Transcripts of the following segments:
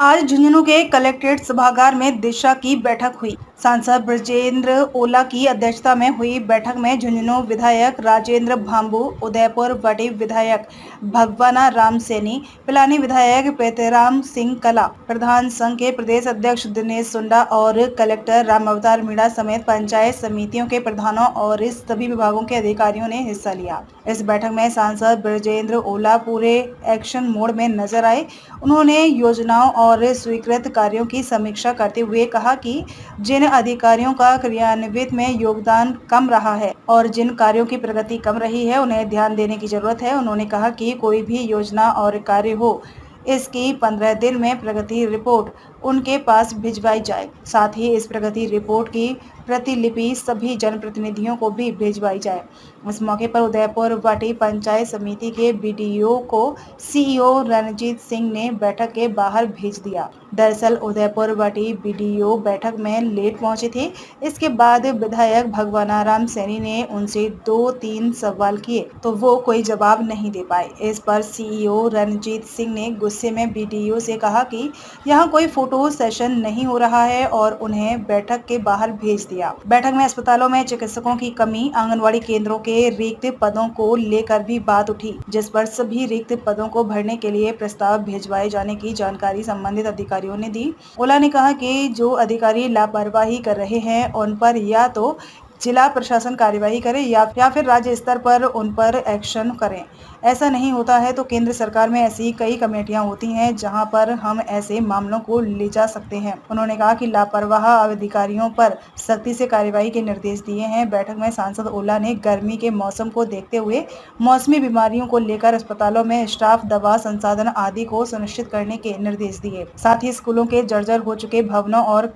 आज झुंझुनू के कलेक्ट्रेट सभागार में दिशा की बैठक हुई। सांसद ब्रजेंद्र ओला की अध्यक्षता में हुई बैठक में झुंझुनू विधायक राजेंद्र भांबू, उदयपुर वटी विधायक भगवाना राम सैनी, पिलानी विधायक पेतेराम सिंह कला, प्रधान संघ के प्रदेश अध्यक्ष दिनेश सुंडा और कलेक्टर राम अवतार मीणा समेत पंचायत समितियों के प्रधानों और इस सभी विभागों के अधिकारियों ने हिस्सा लिया। इस बैठक में सांसद ब्रजेंद्र ओला पूरे एक्शन मोड में नजर आए। उन्होंने योजनाओं और स्वीकृत कार्यों की समीक्षा करते हुए कहा कि जिन अधिकारियों का क्रियान्वित में योगदान कम रहा है और जिन कार्यों की प्रगति कम रही है उन्हें ध्यान देने की जरूरत है। उन्होंने कहा कि कोई भी योजना और कार्य हो, इसकी 15 दिन में प्रगति रिपोर्ट उनके पास भिजवाई जाए। साथ ही इस प्रगति रिपोर्ट की प्रतिलिपि सभी जनप्रतिनिधियों को भी भिजवाई जाए। इस मौके पर उदयपुर वाटी पंचायत समिति के बीडीओ को सीईओ रणजीत सिंह ने बैठक के बाहर भेज दिया। दरअसल उदयपुर वाटी बीडीओ बैठक में लेट पहुंचे थे। इसके बाद विधायक भगवाना राम सैनी ने उनसे 2-3 सवाल किए तो वो कोई जवाब नहीं दे पाए। इस पर सीईओ रणजीत सिंह ने गुस्से में बीडीओ से कहा कि यहाँ कोई फोटो सेशन नहीं हो रहा है और उन्हें बैठक के बाहर भेज दिया। बैठक में अस्पतालों में चिकित्सकों की कमी, आंगनवाड़ी केंद्रों के रिक्त पदों को लेकर भी बात उठी, जिस पर सभी रिक्त पदों को भरने के लिए प्रस्ताव भिजवाए जाने की जानकारी संबंधित अधिकारियों ने दी। ओला ने कहा कि जो अधिकारी लापरवाही कर रहे हैं उन पर या तो जिला प्रशासन कार्यवाही करे या फिर राज्य स्तर पर उन पर एक्शन करें। ऐसा नहीं होता है तो केंद्र सरकार में ऐसी कई कमेटियां होती हैं जहां पर हम ऐसे मामलों को ले जा सकते हैं। उन्होंने कहा कि लापरवाह अधिकारियों पर सख्ती से कार्यवाही के निर्देश दिए हैं। बैठक में सांसद ओला ने गर्मी के मौसम को देखते हुए मौसमी बीमारियों को लेकर अस्पतालों में स्टाफ, दवा, संसाधन आदि को सुनिश्चित करने के निर्देश दिए। साथ ही स्कूलों के जर्जर हो चुके भवनों और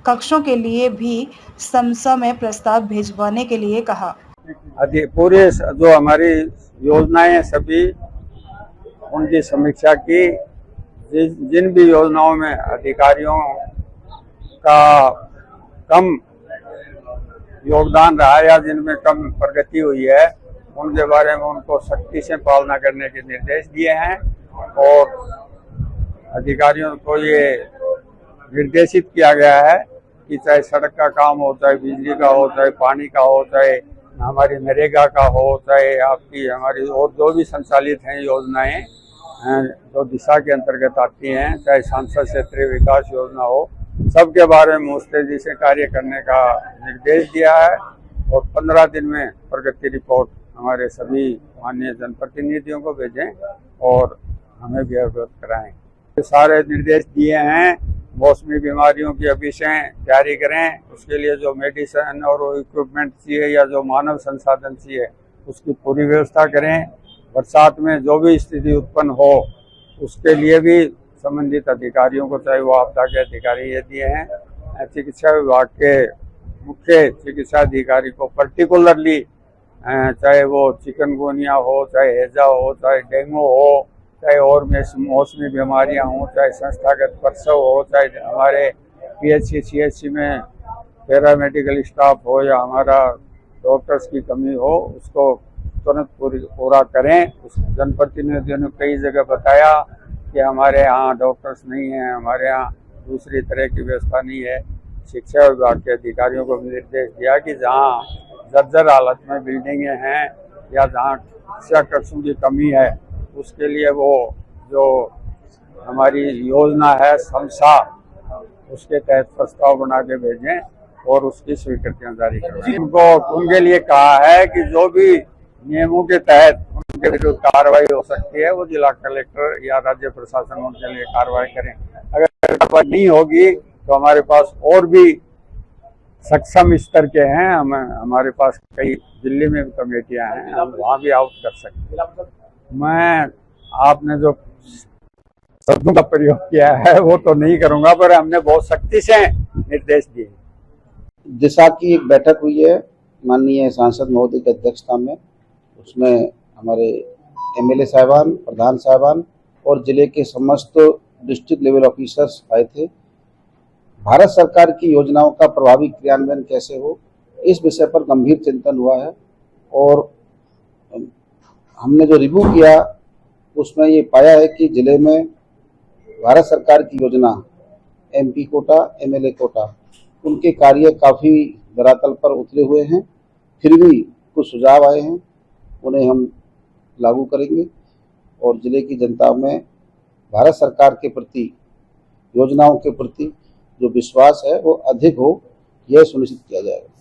कक्षों के लिए भी समय प्रस्ताव भिजवाने के लिए कहा। पूरे जो हमारी योजनाएं सभी उनकी समीक्षा की। जिन भी योजनाओं में अधिकारियों का कम योगदान रहा या जिनमें कम प्रगति हुई है उनके बारे में उनको सख्ती से पालना करने के निर्देश दिए हैं और अधिकारियों को ये निर्देशित किया गया है कि चाहे सड़क का काम हो, चाहे बिजली का हो, चाहे पानी का हो, चाहे हमारी नरेगा का हो, चाहे आपकी हमारी और जो भी संचालित हैं योजनाएं जो दिशा के अंतर्गत आती हैं, चाहे सांसद क्षेत्रीय विकास योजना हो, सबके बारे में मुस्तैदी से कार्य करने का निर्देश दिया है और 15 दिन में प्रगति रिपोर्ट हमारे सभी माननीय जनप्रतिनिधियों को भेजें और हमें भी अवगत कराएं। सारे निर्देश दिए हैं। मौसमी बीमारियों की अभी से तैयारी करें, उसके लिए जो मेडिसिन और इक्विपमेंट चाहिए या जो मानव संसाधन चाहिए उसकी पूरी व्यवस्था करें। बरसात में जो भी स्थिति उत्पन्न हो उसके लिए भी संबंधित अधिकारियों को, चाहे वो आपदा के अधिकारी ये दिए हैं, चिकित्सा विभाग के मुख्य चिकित्सा अधिकारी को पर्टिकुलरली, चाहे वो चिकनगुनिया हो, चाहे हैजा हो, चाहे डेंगू हो, चाहे और मौसमी बीमारियां हों, चाहे संस्थागत प्रसव हो, चाहे हमारे पीएचसी सीएचसी में पैरामेडिकल स्टाफ हो या हमारा डॉक्टर्स की कमी हो, उसको तुरंत पूरा करें। उस जनप्रतिनिधियों ने कई जगह बताया कि हमारे यहाँ डॉक्टर्स नहीं हैं, हमारे यहाँ दूसरी तरह की व्यवस्था नहीं है। शिक्षा विभाग के अधिकारियों को निर्देश दिया कि जहाँ जर्जर हालत में बिल्डिंगें हैं या जहाँ शिक्षा कक्षों की कमी है उसके लिए वो जो हमारी योजना है समसा, उसके तहत प्रस्ताव बना के भेजें और उसकी स्वीकृतियां जारी करें। उनके लिए कहा है कि जो भी नियमों के तहत उनके विरुद्ध कार्रवाई हो सकती है वो जिला कलेक्टर या राज्य प्रशासन उनके लिए कार्रवाई करें। अगर कार्रवाई नहीं होगी तो हमारे पास और भी सक्षम स्तर के हैं, हमारे पास कई दिल्ली में भी कमेटियां हैं, हम वहाँ भी आउट कर सकते हैं। मैं आपने जो शब्दों का प्रयोग किया है वो तो नहीं करूंगा, पर हमने बहुत सख्ती से निर्देश दिए। दिशा की एक बैठक हुई है माननीय सांसद महोदय की अध्यक्षता में। उसमें हमारे एमएलए साहिबान, प्रधान साहिबान और जिले के समस्त डिस्ट्रिक्ट लेवल ऑफिसर्स आए थे। भारत सरकार की योजनाओं का प्रभावी क्रियान्वयन कैसे हो, इस विषय पर गंभीर चिंतन हुआ है और हमने जो रिव्यू किया उसमें ये पाया है कि जिले में भारत सरकार की योजना MP कोटा, MLA कोटा, उनके कार्य काफ़ी धरातल पर उतरे हुए हैं। फिर भी कुछ सुझाव आए हैं, उन्हें हम लागू करेंगे और जिले की जनता में भारत सरकार के प्रति, योजनाओं के प्रति जो विश्वास है वो अधिक हो, यह सुनिश्चित किया जाएगा।